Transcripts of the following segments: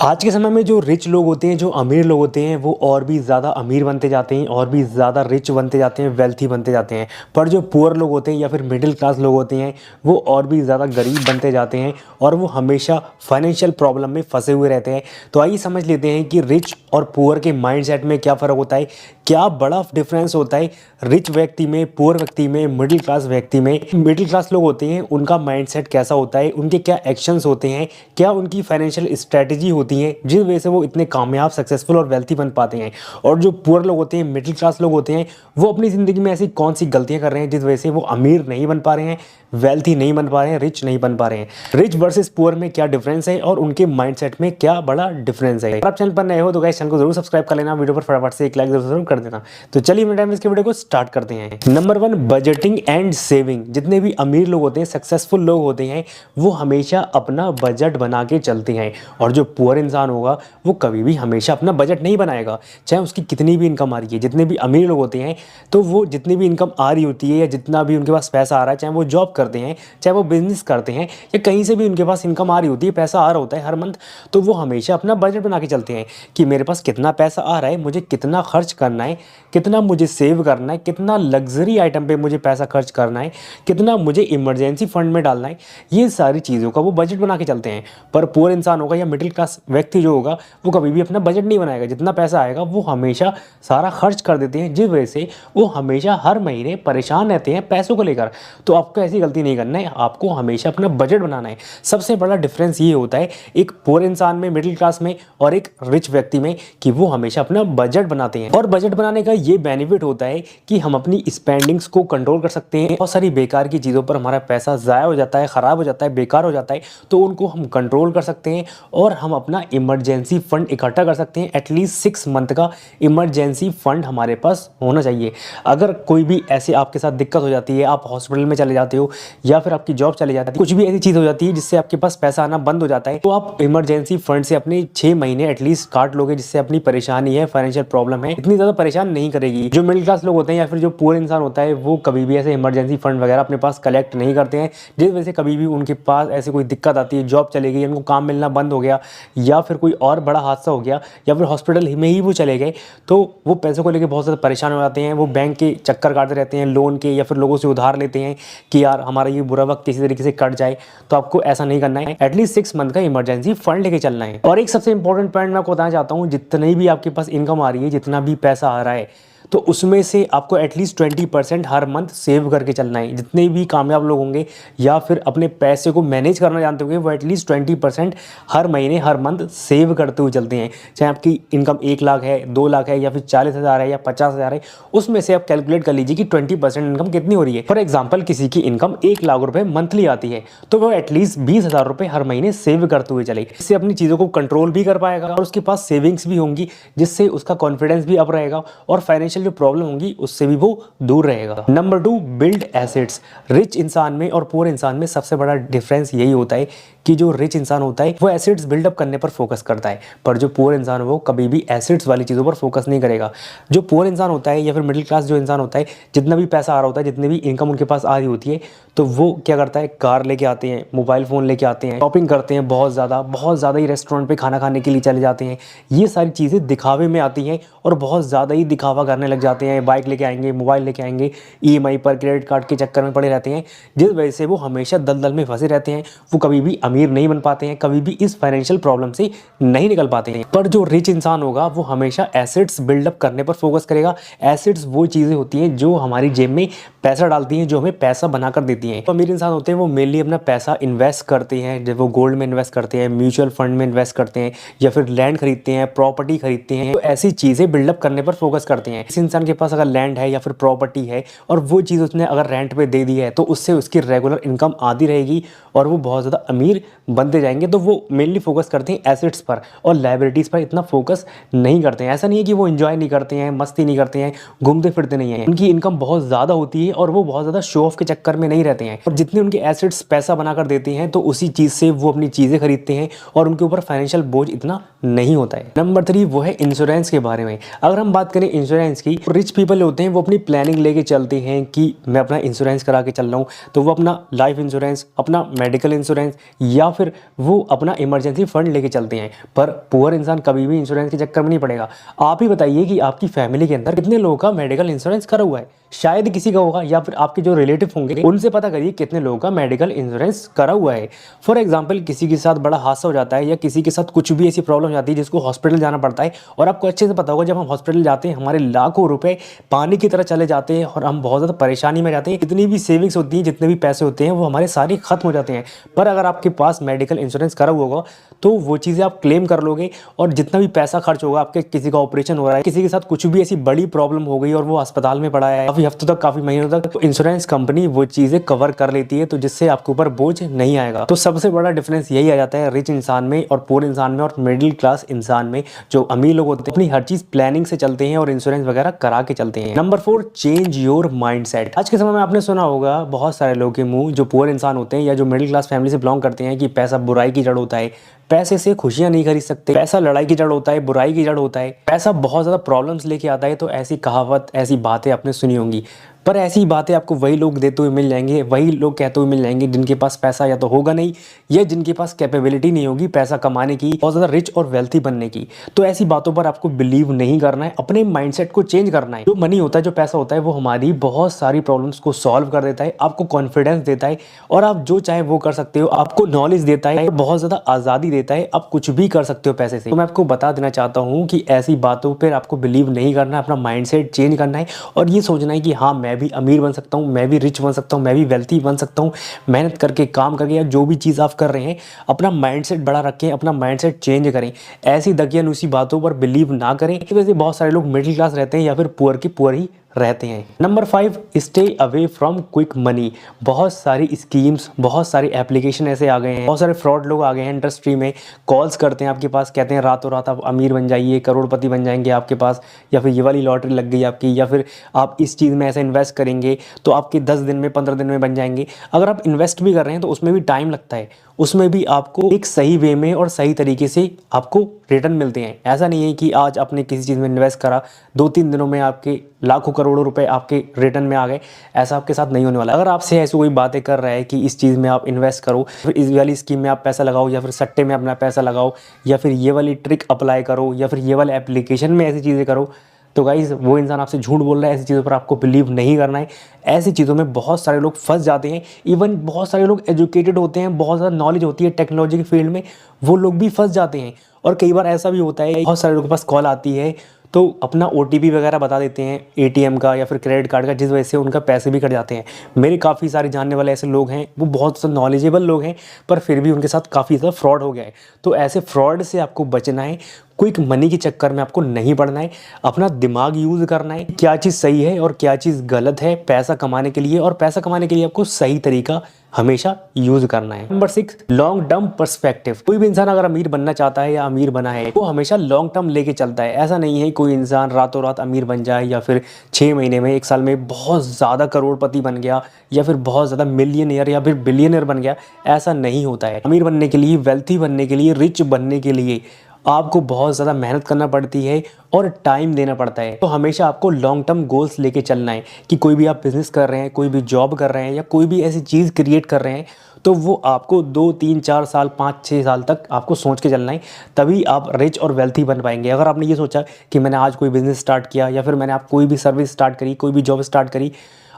आज के समय में जो रिच लोग होते हैं, जो अमीर लोग होते हैं, वो और भी ज़्यादा अमीर बनते जाते हैं और भी ज़्यादा रिच बनते जाते हैं, वेल्थी बनते जाते हैं। पर जो पुअर लोग होते हैं या फिर मिडिल क्लास लोग होते हैं, वो और भी ज़्यादा गरीब बनते जाते हैं और वो हमेशा फाइनेंशियल प्रॉब्लम में फंसे हुए रहते हैं। तो आइए समझ लेते हैं कि रिच और पुअर के माइंडसेट में क्या फ़र्क होता है, क्या बड़ा डिफरेंस होता है रिच व्यक्ति में, पुअर व्यक्ति में, मिडिल क्लास व्यक्ति में। मिडिल क्लास लोग होते हैं, उनका माइंडसेट कैसा होता है, उनके क्या एक्शंस होते हैं, क्या उनकी फाइनेंशियल स्ट्रैटेजी होती है जिस वजह से वो इतने कामयाब, सक्सेसफुल और वेल्थी बन पाते हैं। और जो पुअर लोग होते हैं, मिडिल क्लास लोग होते हैं, वो अपनी ज़िंदगी में ऐसी कौन सी गलतियां कर रहे हैं जिस वजह से वो अमीर नहीं बन पा रहे हैं, वेल्थी नहीं बन पा रहे हैं, रिच नहीं बन पा रहे हैं। रिच वर्सेस पुअर में क्या डिफरेंस है और उनके माइंडसेट में क्या बड़ा डिफरेंस है। अगर आप चैनल पर नए हो तो गाइस चैनल को जरूर सब्सक्राइब कर लेना, वीडियो पर फटाफट से एक लाइक जरूर कर देना। तो चलिए मेरे टाइम इसके वीडियो को स्टार्ट करते हैं। Number 1, budgeting and saving. जितने भी अमीर लोग होते हैं, सक्सेसफुल लोग होते हैं, वो हमेशा अपना बजट बना के चलते हैं। और जो पुअर इंसान होगा वो कभी भी हमेशा अपना बजट नहीं बनाएगा, चाहे उसकी कितनी भी इनकम आ रही है। जितने भी अमीर लोग होते हैं तो वो जितनी भी इनकम आ रही होती है या जितना भी उनके पास पैसा आ रहा है, चाहे वो जॉब करते हैं, चाहे वो बिजनेस करते हैं या कहीं से भी उनके पास इनकम आ रही होती है, पैसा आ रहा होता है हर मंथ, तो वो हमेशा अपना बजट बना के चलते हैं कि मेरे पास कितना पैसा आ रहा है, मुझे कितना खर्च करना है, कितना मुझे सेव करना है, कितना लग्जरी आइटम पे मुझे पैसा खर्च करना है, कितना मुझे इमरजेंसी फंड में डालना है। ये सारी चीज़ों का वो बजट बना के चलते हैं। पर पुअर इंसान होगा या मिडिल क्लास व्यक्ति जो होगा वो कभी भी अपना बजट नहीं बनाएगा। जितना पैसा आएगा वो हमेशा सारा खर्च कर देते हैं, जिस वजह से वो हमेशा हर महीने परेशान रहते हैं पैसों को लेकर। तो आपको ऐसी गलती नहीं करना है, आपको हमेशा अपना बजट बनाना है। सबसे बड़ा डिफरेंस ये होता है एक पुअर इंसान में, मिडिल क्लास में और एक रिच व्यक्ति में, कि वो हमेशा अपना बजट बनाते हैं। और बजट बनाने का ये बेनिफिट होता है कि हम अपनी स्पेंडिंग्स को कंट्रोल कर सकते हैं। बहुत सारी बेकार की चीज़ों पर हमारा पैसा ज़ाया हो जाता है, ख़राब हो जाता है, बेकार हो जाता है, तो उनको हम कंट्रोल कर सकते हैं और हम अपना इमरजेंसी फंड इकट्ठा कर सकते हैं। एटलीस्ट 6 मंथ का इमरजेंसी फंड हमारे पास होना चाहिए। अगर कोई भी ऐसे आपके साथ दिक्कत हो जाती है, आप हॉस्पिटल में चले जाते हो या फिर आपकी जॉब चले जाती है, कुछ भी ऐसी चीज़ हो जाती है जिससे आपके पास पैसा आना बंद हो जाता है, तो आप इमरजेंसी फंड से अपने 6 महीने एटलीस्ट काट लोगे, जिससे अपनी परेशानी है, फाइनेंशियल प्रॉब्लम है, इतनी ज़्यादा परेशान नहीं करेगी। जो मिडिल क्लास लोग होते हैं या फिर जो पुअर इंसान होता है वो कभी भी ऐसे इमरजेंसी फंड वगैरह अपने पास कलेक्ट नहीं करते हैं, जिस वजह से कभी भी उनके पास ऐसे कोई दिक्कत आती है, जॉब चले गई, उनको काम मिलना बंद हो गया या फिर कोई और बड़ा हादसा हो गया या फिर हॉस्पिटल में ही वो चले गए, तो वो पैसों को लेकर बहुत ज़्यादा परेशान हो जाते हैं। वो बैंक के चक्कर काटते रहते हैं, लोन के, या फिर लोगों से उधार लेते हैं कि यार हमारा ये बुरा वक्त किसी तरीके से कट जाए। तो आपको ऐसा नहीं करना है, एटलीस्ट 6 मंथ का इमरजेंसी फंड लेके चलना है। और एक सबसे इंपॉर्टेंट पॉइंट मैं आपको बताना चाहता हूँ, जितनी भी आपके पास इनकम आ रही है, जितना भी पैसा आ रहा है, तो उसमें से आपको एटलीस्ट 20% हर मंथ सेव करके चलना है। जितने भी कामयाब लोग होंगे या फिर अपने पैसे को मैनेज करना जानते होंगे, वो एटलीस्ट 20% हर महीने, हर मंथ सेव करते हुए चलते हैं। चाहे आपकी इनकम 1 लाख है, 2 लाख है या फिर 40,000 है या 50,000 है, उसमें से आप कैलकुलेट कर लीजिए कि 20% इनकम कितनी हो रही है। फॉर एग्जाम्पल किसी की इनकम 1 लाख रुपये मंथली आती है, तो वो एटलीस्ट 20,000 रुपये हर महीने सेव करते हुए चले। इससे अपनी चीज़ों को कंट्रोल भी कर पाएगा और उसके पास सेविंग्स भी होंगी, जिससे उसका कॉन्फिडेंस भी अप रहेगा और फाइनेंशियल जो प्रॉब्लम होंगी उससे भी वो दूर रहेगा। Number 2, build assets. रिच इंसान में और पुअर इंसान में सबसे बड़ा डिफरेंस यही होता है कि जो रिच इंसान होता है वो एसेट्स बिल्डअप करने पर फोकस करता है, पर जो पुअर इंसान है वो कभी भी एसेट्स वाली चीज़ों पर फोकस नहीं करेगा। जो पुअर इंसान होता है या फिर मिडिल क्लास जो इंसान होता है, जितना भी पैसा आ रहा होता है, जितनी भी इनकम उनके पास आ रही होती है, तो वो क्या करता है, कार लेके आते हैं, मोबाइल फ़ोन लेके आते हैं, शॉपिंग करते हैं, बहुत ज़्यादा ही रेस्टोरेंट पे खाना खाने के लिए चले जाते हैं। ये सारी चीज़ें दिखावे में आती हैं और बहुत ज़्यादा ही दिखावा करने लग जाते हैं। बाइक लेके आएंगे, मोबाइल लेके आएंगे, EMI पर, क्रेडिट कार्ड के चक्कर में पड़े रहते हैं, जिस वजह से वो हमेशा दलदल में फंसे रहते हैं। वो कभी भी अमीर नहीं बन पाते हैं, कभी भी इस फाइनेंशियल प्रॉब्लम से नहीं निकल पाते हैं। पर जो रिच इंसान होगा वो हमेशा एसेट्स बिल्डअप करने पर फोकस करेगा। एसेट्स वो चीज़ें होती हैं जो हमारी जेब में पैसा डालती हैं, जो हमें पैसा बनाकर देती हैं। तो अमीर इंसान होते हैं वो मेनली अपना पैसा इन्वेस्ट करते हैं, जब वो गोल्ड में इन्वेस्ट करते हैं, म्यूचुअल फंड में इन्वेस्ट करते हैं या फिर लैंड खरीदते हैं, प्रॉपर्टी खरीदते हैं, तो ऐसी चीज़ें बिल्डअप करने पर फोकस करते हैं। इस इंसान के पास अगर लैंड है या फिर प्रॉपर्टी है और वो चीज़ उसने अगर रेंट पे दे दी है, तो उससे उसकी रेगुलर इनकम आती रहेगी और वो बहुत ज़्यादा अमीर बनते जाएंगे। तो वो मेनली फोकस करते हैं एसेट्स पर और लायबिलिटीज़ पर इतना फोकस नहीं करते हैं। ऐसा नहीं है कि वो एंजॉय नहीं करते हैं, मस्ती नहीं करते हैं, घूमते फिरते नहीं हैं। उनकी इनकम बहुत ज़्यादा होती है और वो बहुत ज़्यादा शो ऑफ के चक्कर में नहीं रहते रहते हैं और जितने उनके एसेट्स पैसा बनाकर देते हैं तो उसी चीज़ से वो अपनी चीज़ें खरीदते हैं और उनके ऊपर फाइनेंशियल बोझ इतना नहीं होता है। नंबर 3 वो है इंश्योरेंस के बारे में। अगर हम बात करें इंश्योरेंस की, रिच पीपल होते हैं वो अपनी प्लानिंग लेके चलते हैं कि मैं अपना इंश्योरेंस करा के चल रहा हूँ, तो वो अपना लाइफ इंश्योरेंस, अपना मेडिकल इंश्योरेंस या फिर वो अपना इमरजेंसी फंड लेके चलते हैं। पर पुअर इंसान कभी भी इंश्योरेंस के चक्कर में नहीं पड़ेगा। आप ही बताइए कि आपकी फैमिली के अंदर कितने लोगों का मेडिकल इंश्योरेंस करा हुआ है? शायद किसी का होगा, या फिर आपके जो रिलेटिव होंगे उनसे पता करिए कितने लोगों का मेडिकल इंश्योरेंस करा हुआ है। फॉर एग्जांपल, किसी के साथ बड़ा हादसा हो जाता है या किसी के साथ कुछ भी ऐसी प्रॉब्लम जाती है जिसको हॉस्पिटल जाना पड़ता है, और आपको अच्छे से पता होगा जब हम हॉस्पिटल जाते हैं हमारे लाखों रुपए पानी की तरह चले जाते हैं और हम बहुत ज़्यादा परेशानी में जाते हैं। जितनी भी सेविंग्स होती हैं, जितने भी पैसे होते हैं, वो हमारे सारे खत्म हो जाते हैं। पर अगर आपके पास मेडिकल इंश्योरेंस करा हुआ होगा तो वो चीज़ें आप क्लेम कर लोगे, और जितना भी पैसा खर्च होगा, आपके किसी का ऑपरेशन हो रहा है, किसी के साथ कुछ भी ऐसी बड़ी प्रॉब्लम हो गई और वो अस्पताल में पड़ा है काफ़ी हफ्तों तक, काफ़ी महीनों तक, तो इंश्योरेंस कंपनी वो चीज़ें कवर कर लेती है, तो जिससे आपके ऊपर बोझ नहीं आएगा। तो सबसे बड़ा डिफरेंस यही आ जाता है रिच इंसान में और पुअर इंसान में और मिडिल क्लास इंसान में। जो अमीर लोग होते हैं अपनी हर चीज़ प्लानिंग से चलते हैं और इंश्योरेंस वगैरह करा के चलते हैं। Number 4, change your mindset. आज के समय में आपने सुना होगा बहुत सारे लोगों के मुंह, जो पुअर इंसान होते हैं या जो मिडिल क्लास फैमिली से बिलोंग करते हैं, कि पैसा बुराई की जड़ होता है, पैसे से खुशियां नहीं खरीद सकते, पैसा लड़ाई की जड़ होता है, बुराई की जड़ होता है, पैसा बहुत ज़्यादा प्रॉब्लम्स लेके आता है। तो ऐसी कहावत, ऐसी बातें आपने सुनी होंगी, पर ऐसी बातें आपको वही लोग देते हुए मिल जाएंगे, वही लोग कहते हुए मिल जाएंगे जिनके पास पैसा या तो होगा नहीं, या जिनके पास कैपेबिलिटी नहीं होगी पैसा कमाने की, बहुत ज़्यादा रिच और वेल्थी बनने की। तो ऐसी बातों पर आपको बिलीव नहीं करना है, अपने माइंडसेट को चेंज करना है। जो मनी होता है, जो पैसा होता है, वो हमारी बहुत सारी प्रॉब्लम्स को सॉल्व कर देता है, आपको कॉन्फिडेंस देता है और आप जो चाहे वो कर सकते हो, आपको नॉलेज देता है, बहुत ज़्यादा आज़ादी देता है, आप कुछ भी कर सकते हो पैसे से। तो मैं आपको बता देना चाहता हूँ कि ऐसी बातों पर आपको बिलीव नहीं करना है, अपना माइंडसेट चेंज करना है और ये सोचना है कि हाँ, मैं भी अमीर बन सकता हूँ, मैं भी रिच बन सकता हूँ, मैं भी वेल्थी बन सकता हूँ। मेहनत करके, काम करके, या जो भी चीज़ आप कर रहे हैं, अपना माइंडसेट बड़ा रखें, अपना माइंडसेट चेंज करें। ऐसी दकियानूसी बातों पर बिलीव ना करें। इस वजह से बहुत सारे लोग मिडिल क्लास रहते हैं या फिर पुअर की पुअर ही रहते हैं। Number 5, stay away from quick money. बहुत सारी स्कीम्स, बहुत सारी एप्लीकेशन ऐसे आ गए हैं, बहुत सारे फ्रॉड लोग आ गए हैं इंडस्ट्री में, कॉल्स करते हैं आपके पास, कहते हैं रातों रात आप अमीर बन जाइए, करोड़पति बन जाएंगे आपके पास, या फिर ये वाली लॉटरी लग गई आपकी, या फिर आप इस चीज़ में ऐसे इन्वेस्ट करेंगे तो आपके 10 दिन में, 15 दिन में बन जाएंगे। अगर आप इन्वेस्ट भी कर रहे हैं तो उसमें भी टाइम लगता है, उसमें भी आपको एक सही वे में और सही तरीके से आपको रिटर्न मिलते हैं। ऐसा नहीं है कि आज आपने किसी चीज़ में इन्वेस्ट करा, 2-3 दिनों में आपके लाखों करोड़ों रुपए आपके रिटर्न में आ गए। ऐसा आपके साथ नहीं होने वाला। अगर आपसे ऐसी कोई बातें कर रहा है कि इस चीज़ में आप इन्वेस्ट करो, फिर इस वाली स्कीम में आप पैसा लगाओ, या फिर सट्टे में अपना पैसा लगाओ, या फिर ये वाली ट्रिक अप्लाई करो, या फिर ये वाले एप्लीकेशन में ऐसी चीज़ें करो, तो गाइज़ वो इंसान आपसे झूठ बोल रहा है। ऐसी चीज़ों पर आपको बिलीव नहीं करना है। ऐसी चीज़ों में बहुत सारे लोग फंस जाते हैं। इवन बहुत सारे लोग एजुकेटेड होते हैं, बहुत ज़्यादा नॉलेज होती है टेक्नोलॉजी के फील्ड में, वो लोग भी फंस जाते हैं। और कई बार ऐसा भी होता है, बहुत सारे लोगों के पास कॉल आती है तो अपना OTP वगैरह बता देते हैं ATM का या फिर क्रेडिट कार्ड का, जिस वजह से उनका पैसे भी कट जाते हैं। मेरे काफ़ी सारे जानने वाले ऐसे लोग हैं, वो बहुत नॉलेजेबल लोग हैं, पर फिर भी उनके साथ काफ़ी ज़्यादा फ्रॉड हो गया है। तो ऐसे फ्रॉड से आपको बचना है, क्विक मनी के चक्कर में आपको नहीं पड़ना है, अपना दिमाग यूज़ करना है, क्या चीज़ सही है और क्या चीज़ गलत है पैसा कमाने के लिए, और पैसा कमाने के लिए आपको सही तरीका हमेशा यूज़ करना है। Number 6, long term perspective. कोई भी इंसान अगर अमीर बनना चाहता है या अमीर बना है, वो हमेशा लॉन्ग टर्म लेके चलता है। ऐसा नहीं है कोई इंसान रातों रात अमीर बन जाए या फिर 6 महीने में, 1 साल में बहुत ज़्यादा करोड़पति बन गया या फिर बहुत ज़्यादा मिलियनियर या फिर बिलियनियर बन गया। ऐसा नहीं होता है। अमीर बनने के लिए, वेल्थी बनने के लिए, रिच बनने के लिए आपको बहुत ज़्यादा मेहनत करना पड़ती है और टाइम देना पड़ता है। तो हमेशा आपको लॉन्ग टर्म गोल्स लेके चलना है कि कोई भी आप बिज़नेस कर रहे हैं, कोई भी जॉब कर रहे हैं, या कोई भी ऐसी चीज़ क्रिएट कर रहे हैं, तो वो आपको 2, 3, 4 साल, 5, 6 साल तक आपको सोच के चलना है, तभी आप रिच और वेल्थी बन पाएंगे। अगर आपने ये सोचा कि मैंने आज कोई बिज़नेस स्टार्ट किया, या फिर मैंने आप कोई भी सर्विस स्टार्ट करी, कोई भी जॉब स्टार्ट करी,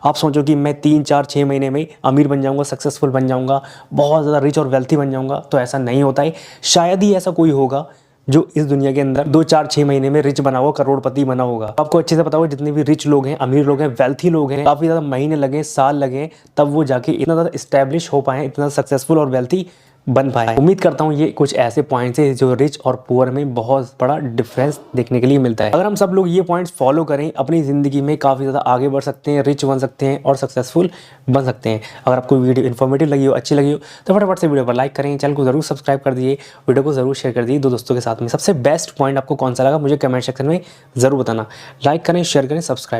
आप सोचो कि मैं 3, 4, 6 महीने में अमीर बन जाऊंगा, सक्सेसफुल बन जाऊंगा, बहुत ज़्यादा रिच और वेल्थी बन जाऊंगा, तो ऐसा नहीं होता है। शायद ही ऐसा कोई होगा जो इस दुनिया के अंदर 2, 4, 6 महीने में रिच बना हुआ, करोड़पति बना होगा। आपको अच्छे से पता होगा जितने भी रिच लोग हैं, अमीर लोग हैं, वेल्थी लोग हैं, काफ़ी ज़्यादा महीने लगे, साल लगे, तब वो जाके इतना ज़्यादा इस्टेब्लिश हो पाए, इतना सक्सेसफुल और वेल्थी बन पाए। उम्मीद करता हूँ ये कुछ ऐसे पॉइंट्स हैं जो रिच और पुअर में बहुत बड़ा डिफरेंस देखने के लिए मिलता है। अगर हम सब लोग ये पॉइंट्स फॉलो करें, अपनी ज़िंदगी में काफ़ी ज़्यादा आगे बढ़ सकते हैं, रिच बन सकते हैं और सक्सेसफुल बन सकते हैं। अगर आपको वीडियो इन्फॉर्मेटिव लगी हो, अच्छी लगी हो, तो फटाफट से वीडियो पर लाइक करें, चैनल को जरूर सब्सक्राइब कर दीजिए, वीडियो को जरूर शेयर कर दीजिए 2 दोस्तों के साथ में। सबसे बेस्ट पॉइंट आपको कौन सा लगा मुझे कमेंट सेक्शन में ज़रूर बताना। लाइक करें, शेयर करें, सब्सक्राइब